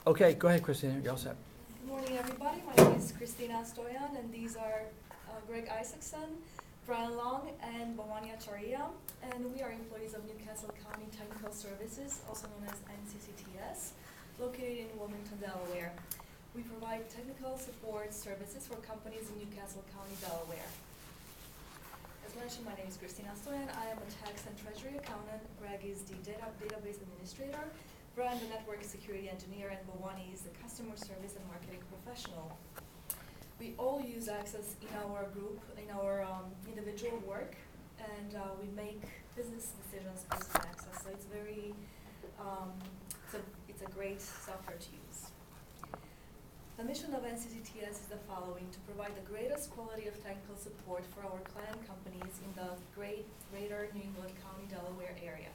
Okay, go ahead, Christina. You're all set. Good morning, everybody. My name is Christina Stoyan, and these are Greg Isaacson, Brian Long, and Bhavani Acharya. And we are employees of Newcastle County Technical Services, also known as NCCTS, located in Wilmington, Delaware. We provide technical support services for companies in Newcastle County, Delaware. As mentioned, my name is Christina Stoyan. I am a tax and treasury accountant. Greg is the database administrator. Brian, the network security engineer, and Bhavani is the customer service and marketing professional. We all use Access in our group, in our individual work, and we make business decisions based on Access. So it's very, it's a great software to use. The mission of NCCTS is the following: to provide the greatest quality of technical support for our client companies in the greater New England County, Delaware area.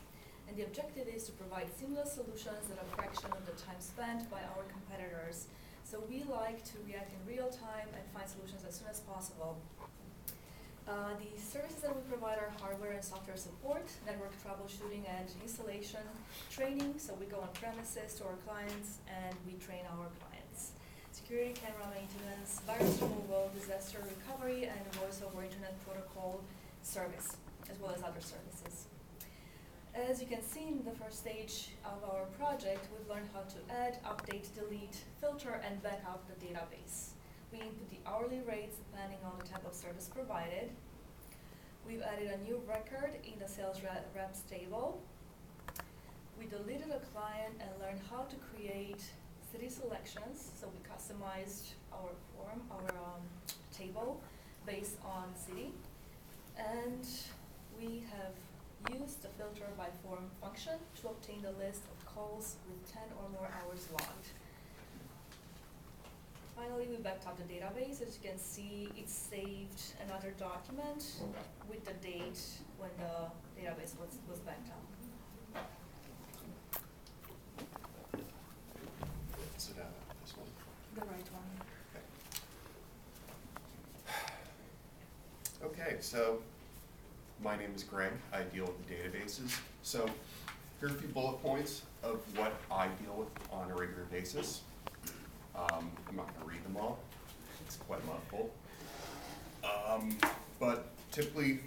And the objective is to provide seamless solutions at a fraction of the time spent by our competitors. So we like to react in real time and find solutions as soon as possible. The services that we provide are hardware and software support, network troubleshooting and installation, training, so we go on premises to our clients and we train our clients. Security camera maintenance, virus removal, disaster recovery, and voice over internet protocol service, as well as other services. As you can see in the first stage of our project, we've learned how to add, update, delete, filter, and back up the database. We input the hourly rates depending on the type of service provided. We've added a new record in the sales reps table. We deleted a client and learned how to create city selections. So we customized our form, our table based on city. And we have used the filter by form function to obtain the list of calls with 10 or more hours logged. Finally, we backed up the database. As you can see, it saved another document with the date when the database was backed up. Is it this one? The right one. Okay, so my name is Greg. I deal with the databases. So here are a few bullet points of what I deal with on a regular basis. I'm not going to read them all. It's quite a mouthful. But typically,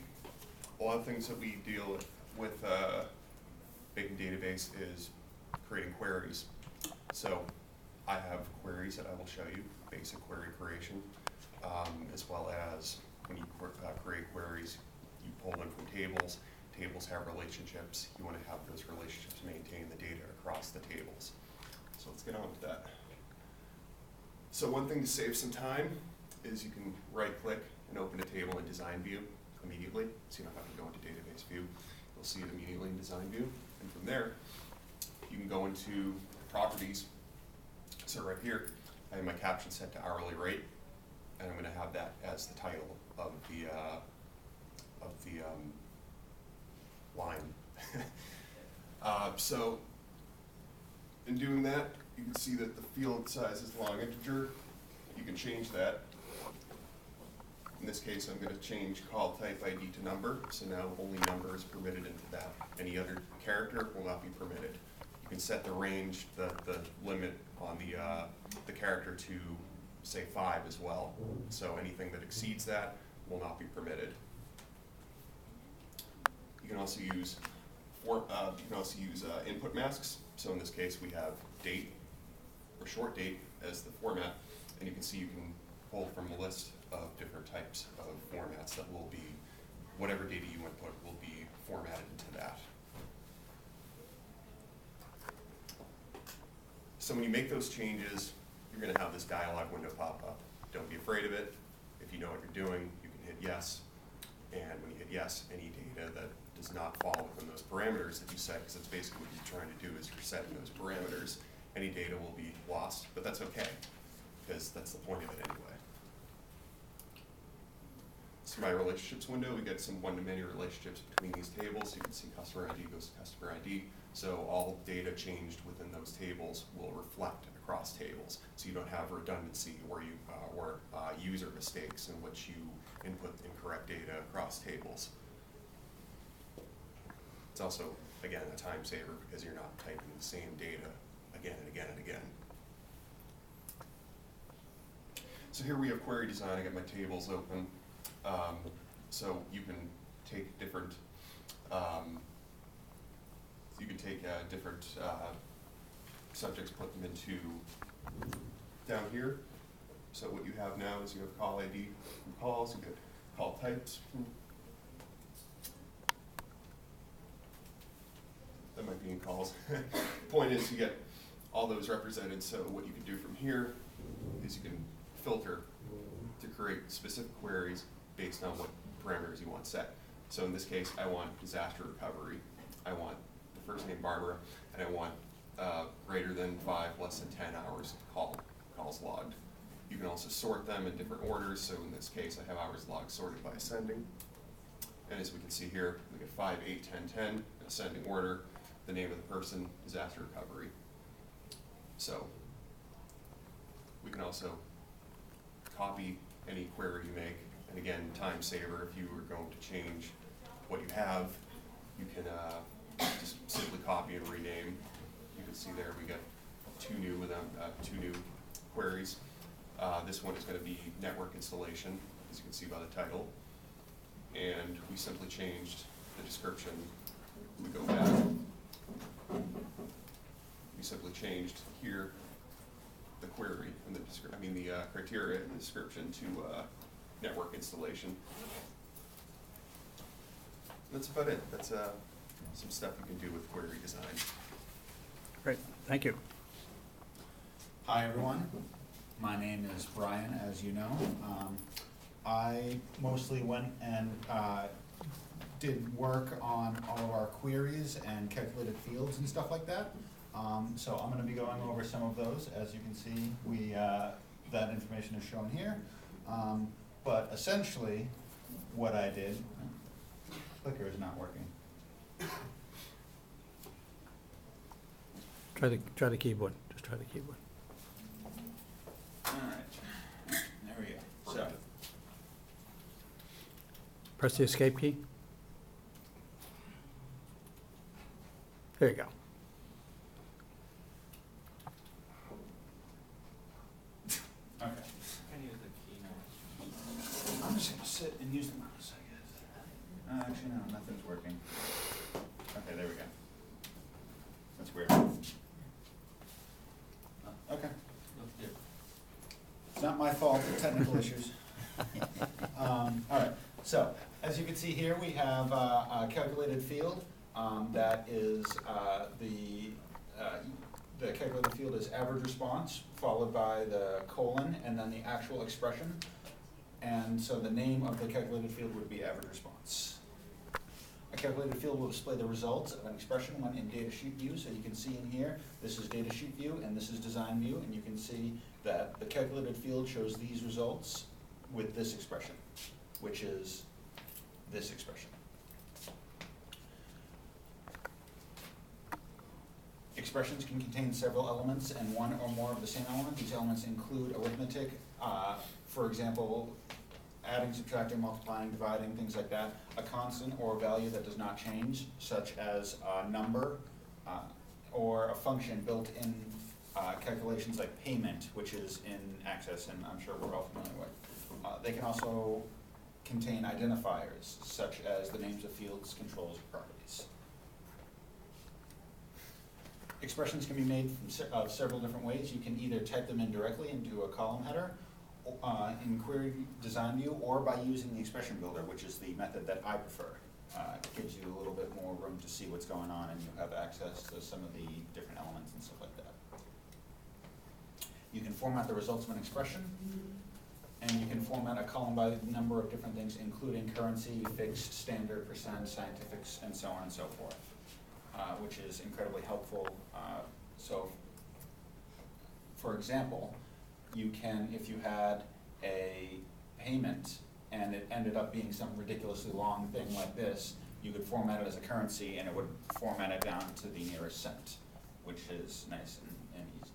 a lot of things that we deal with making database is creating queries. So I have queries that I will show you, basic query creation, as well as when you create queries, you pull them from tables. Tables have relationships. You want to have those relationships maintain the data across the tables. So let's get on with that. So one thing to save some time is you can right-click and open a table in design view immediately, so you don't have to go into database view. You'll see it immediately in design view. And from there, you can go into properties. So right here, I have my caption set to hourly rate, and I'm going to have that as the title of the line. So in doing that, you can see that the field size is long integer. You can change that. In this case, I'm going to change call type ID to number, so now only number is permitted into that. Any other character will not be permitted. You can set the range, the limit on the character to say 5 as well. So anything that exceeds that will not be permitted. You can also use input masks. So in this case, we have date or short date as the format, and you can see you can pull from a list of different types of formats that will be, whatever data you input will be formatted into that. So when you make those changes, you're going to have this dialog window pop up. Don't be afraid of it. If you know what you're doing, you can hit yes. And when you hit yes, any data that does not fall within those parameters that you set, because that's basically what you're trying to do is you're setting those parameters, any data will be lost, but that's okay, because that's the point of it anyway. So my relationships window, we get some one-to-many relationships between these tables. You can see customer ID goes to customer ID. So all data changed within those tables will reflect across tables. So you don't have redundancy or user mistakes in which you input incorrect data across tables. It's also, again, a time saver because you're not typing the same data again and again and again. So here we have query design. I got my tables open. So you can take different, different subjects, put them into down here. So what you have now is you have call ID from calls, you get call types. That might be in calls. Point is you get all those represented, so what you can do from here is you can filter to create specific queries based on what parameters you want set. So in this case, I want disaster recovery. I want the first name Barbara, and I want greater than 5, less than 10 hours of calls logged. You can also sort them in different orders, so in this case, I have hours logged sorted by ascending. And as we can see here, we get 5, 8, 10, 10, in ascending order, the name of the person, disaster recovery. So we can also copy any query you make, and again, time saver, if you were going to change what you have, you can just simply copy and rename. You can see there we got two new queries. This one is going to be network installation, as you can see by the title, and we simply changed the description. We go back. We simply changed here the query and the criteria and the description to network installation. That's about it. That's some stuff you can do with query design. Great, thank you. Hi, everyone. My name is Brian, as you know. I mostly went and did work on all of our queries and calculated fields and stuff like that. So I'm going to be going over some of those. As you can see, that information is shown here. But essentially, what I did, clicker is not working. Try the keyboard. Just try the keyboard. All right, there we go. So, Press the escape key. There you go. okay. I'm just going to sit and use the mouse, I guess. Actually, no, nothing's working. Okay, there we go. That's weird. Okay. It's not my fault, technical issues. All right, so as you can see here, we have a calculated field that is the calculated field is average response, followed by the colon, and then the actual expression. And so the name of the calculated field would be average response. A calculated field will display the results of an expression when in data sheet view. So you can see in here, this is data sheet view and this is design view, and you can see that the calculated field shows these results with this expression, which is this expression. Expressions can contain several elements and one or more of the same element. These elements include arithmetic, for example, adding, subtracting, multiplying, dividing, things like that, a constant or a value that does not change, such as a number, or a function built in calculations like payment, which is in Access, and I'm sure we're all familiar with. They can also contain identifiers, such as the names of fields, controls, or properties. Expressions can be made from several different ways. You can either type them in directly into a column header in Query Design View, or by using the expression builder, which is the method that I prefer. It gives you a little bit more room to see what's going on, and you have access to some of the different elements and stuff like that. You can format the results of an expression, and you can format a column by a number of different things, including currency, fixed, standard, percent, scientifics, and so on and so forth, which is incredibly helpful. So, for example, you can, if you had a payment and it ended up being some ridiculously long thing like this, you could format it as a currency and it would format it down to the nearest cent, which is nice and easy.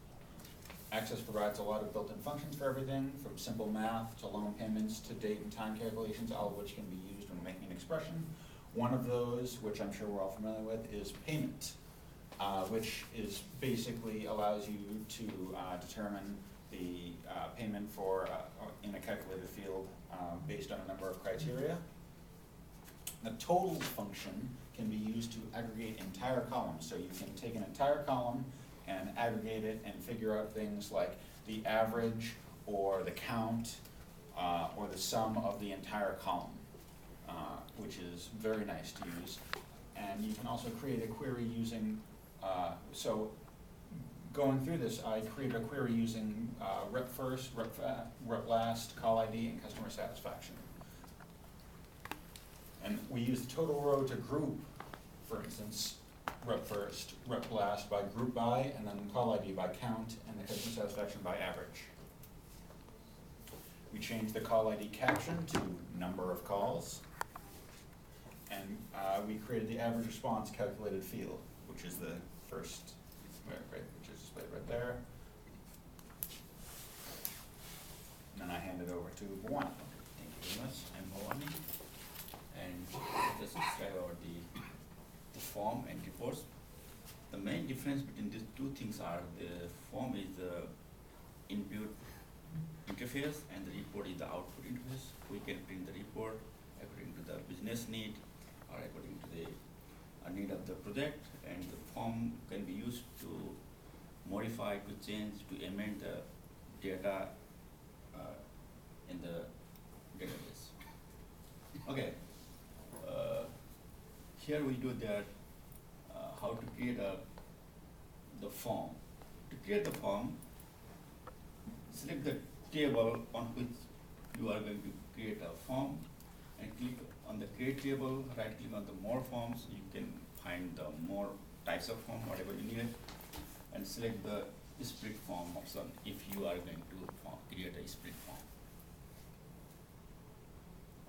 Access provides a lot of built-in functions for everything, from simple math to loan payments to date and time calculations, all of which can be used when making an expression. One of those, which I'm sure we're all familiar with, is payment, which is basically allows you to determine the payment for in a calculated field based on a number of criteria. The totals function can be used to aggregate entire columns. So you can take an entire column and aggregate it and figure out things like the average or the count or the sum of the entire column, which is very nice to use. And you can also create a query using, so going through this, I created a query using rep first, rep last, call ID, and customer satisfaction. And we use the total row to group, for instance, rep first, rep last by group by, and then call ID by count, and the customer satisfaction by average. We changed the call ID caption to number of calls, and we created the average response calculated field, which is the first, right, which is displayed right there. And then I hand it over to Bhuwan. Thank you very much. I'm Bhavani, and just describe about the form and reports. The main difference between these two things are the form is the input interface and the report is the output interface. We can print the report according to the business need or according to the need of the project, and the form can be used to modify, to change, to amend the data in the database. Okay, here we do that, how to create the form. To create the form, select the table on which you are going to create a form and click on the create table, right click on the more forms. You can find the more types of form, whatever you need, and select the split form option if you are going to create a split form.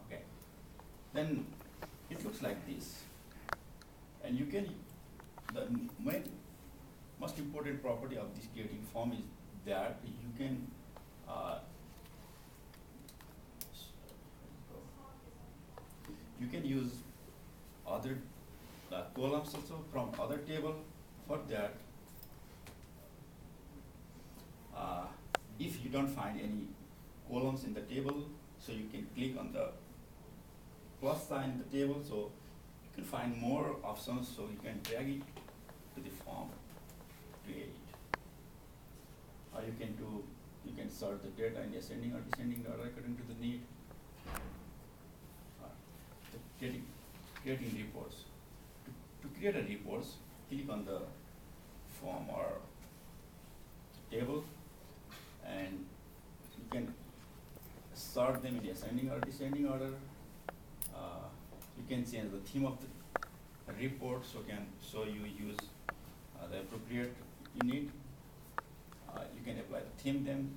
Okay, then it looks like this, and you can, the most important property of this creating form is that you can use other columns also from other table. For that, if you don't find any columns in the table, so you can click on the plus sign in the table, so you can find more options, so you can drag it to the form to edit. Or you can sort the data in ascending or descending order according to the need. Creating reports. To create a reports, click on the form or table, and you can sort them in ascending or descending order. You can change the theme of the report, so you use the appropriate you need. You can apply the theme then.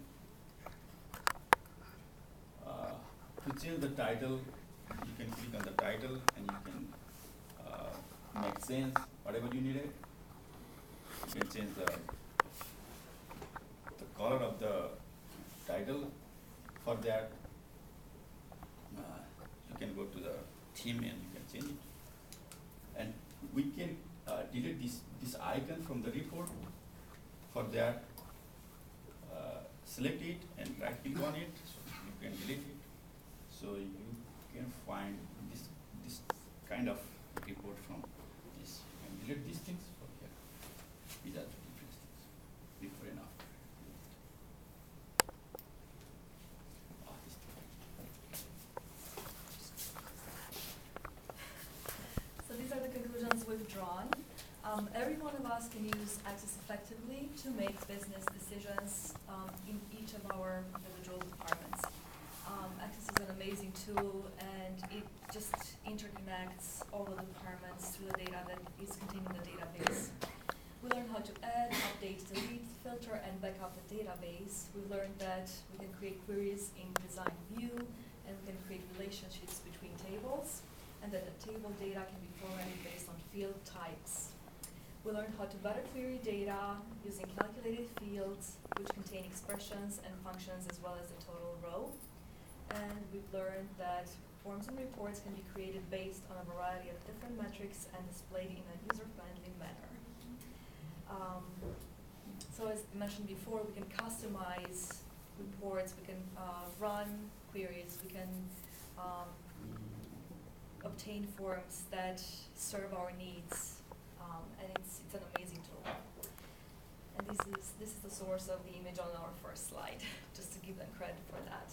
To change the title, you can click on the title and you can make sense, whatever you need it. You can change the color of the title. For that, you can go to the theme and you can change it. And we can delete this icon from the report. For that, select it and right click on it, so you can delete it. So you can find this kind of report from this. You can delete these things from here. These are the different things, before and after. So these are the conclusions we've drawn. Every one of us can use Access effectively to make business decisions in each of our individual departments. Access is an amazing tool, and it just interconnects all the departments through the data that is contained in the database. We learned how to add, update, delete, filter, and back up the database. We learned that we can create queries in design view, and we can create relationships between tables, and that the table data can be formatted based on field types. We learned how to better query data using calculated fields, which contain expressions and functions as well as the total row. And we've learned that forms and reports can be created based on a variety of different metrics and displayed in a user-friendly manner. So as mentioned before, we can customize reports, we can run queries, we can obtain forms that serve our needs, and it's an amazing tool. And this is the source of the image on our first slide, just to give them credit for that.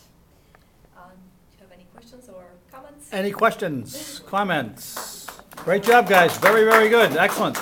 Do you have any questions or comments? Any questions, comments? Great job, guys. Very, very good. Excellent.